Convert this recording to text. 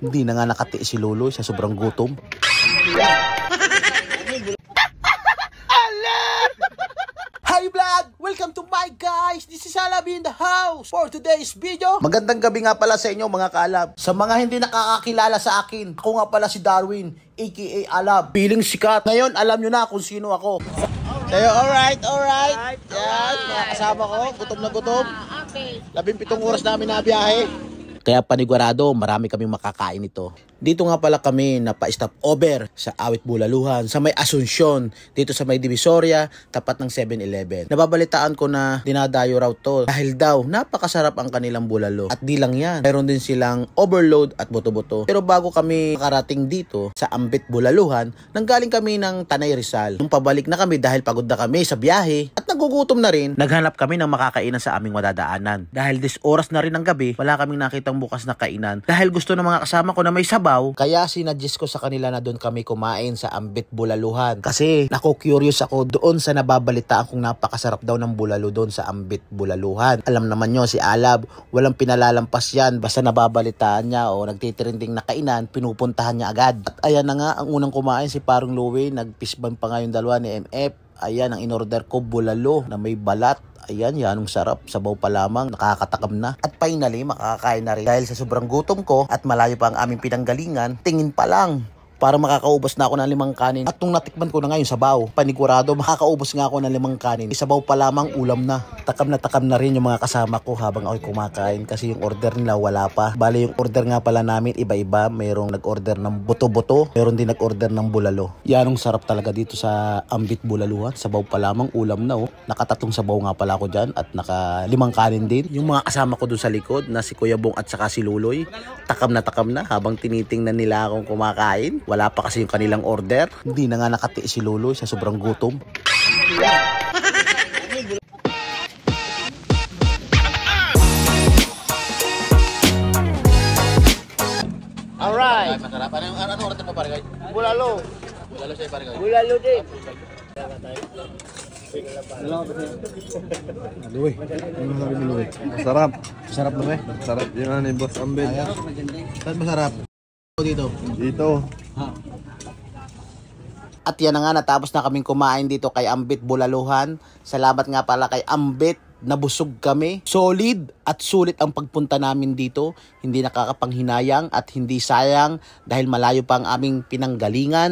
Hindi na nga nakatiis si Lolo sa sobrang gutom. Hi vlog! Welcome to my guys! This is Alab in the house for today's video. Magandang gabi nga pala sa inyo mga kaalab. Sa mga hindi nakakakilala sa akin, ako nga pala si Darwin, aka Alab. Piling sikat. Ngayon alam nyo na kung sino ako. Tayo, alright. Yan, mga kasama ko, gutom na gutom. 17 oras namin na biyahe. Kaya panigurado, marami kaming makakain ito. Dito nga pala kami napa-stop over sa Awit Bulaluhan, sa may Asunsyon, dito sa may Divisoria, tapat ng 7-Eleven. Nababalitaan ko na dinadayo raw to dahil daw napakasarap ang kanilang bulalo. At di lang yan, mayroon din silang overload at buto-buto. Pero bago kami makarating dito sa Ambit Bulaluhan, nanggaling kami ng Tanay Rizal. Nung pabalik na kami dahil pagod na kami sa biyahe at nagugutom na rin, naghanap kami ng makakainan sa aming madadaanan. Dahil oras na rin ng gabi, wala kaming nakitang bukas na kainan. Dahil gusto ng mga kasama ko na may sabaw, kaya sinadjust ko sa kanila na doon kami kumain sa Ambit Bulaluhan. Kasi curious ako doon sa nababalitaan kung napakasarap daw ng bulalo doon sa Ambit Bulaluhan. Alam naman nyo, si Alab, walang pinalalampas yan. Basta nababalitaan niya o nagtitirinding na kainan, pinupuntahan niya agad. At ayan na nga, ang unang kumain si Parang Louie, nagpisban pa nga yung dalawa ni MF. Ayan, ang inorder ko, bulalo na may balat. Ayan, yanong sarap. Sabaw pa lamang, nakakatakam na. At finally, makakain na rin. Dahil sa sobrang gutom ko at malayo pa ang aming pinanggalingan, tingin pa lang para makakaubos na ako ng 5 kanin. At nung natikman ko na ngayon sabaw, panigurado makakaubos nga ako ng 5 kanin. Sabaw pa lamang, ulam na. Takam na rin yung mga kasama ko habang ako'y kumakain kasi yung order nila wala pa. Bale yung order nga pala namin iba-iba. Mayroong nag-order ng buto-buto, mayroon din nag-order ng bulalo. Yanong sarap talaga dito sa Ambit Bulaluhan. Sabaw pa lamang, ulam na oh. Nakatatlong sabaw nga pala ako dyan at naka 5 kanin din. Yung mga kasama ko dun sa likod na si Kuya Bong at saka si Luloy, takam na habang tinitingnan nila akong kumakain. Wala pa kasi yung kanilang order. Hindi na nga nakatiis si Lolo sa sobrang gutom. Alright. Masarap. Ano order mo pare guys? Bulalo. Bulalo siya pare guys. Bulalo din. Luwi. Ano sabi ni Luwi? Masarap. Masarap Luwi? Masarap. Yan ni Boss Ambit. Saan masarap? Dito. At yan na nga, natapos na kaming kumain dito kay Ambit Bulaluhan. Salamat nga pala kay Ambit, nabusog kami. Solid at sulit ang pagpunta namin dito. Hindi nakakapanghinayang at hindi sayang dahil malayo pa ang aming pinanggalingan.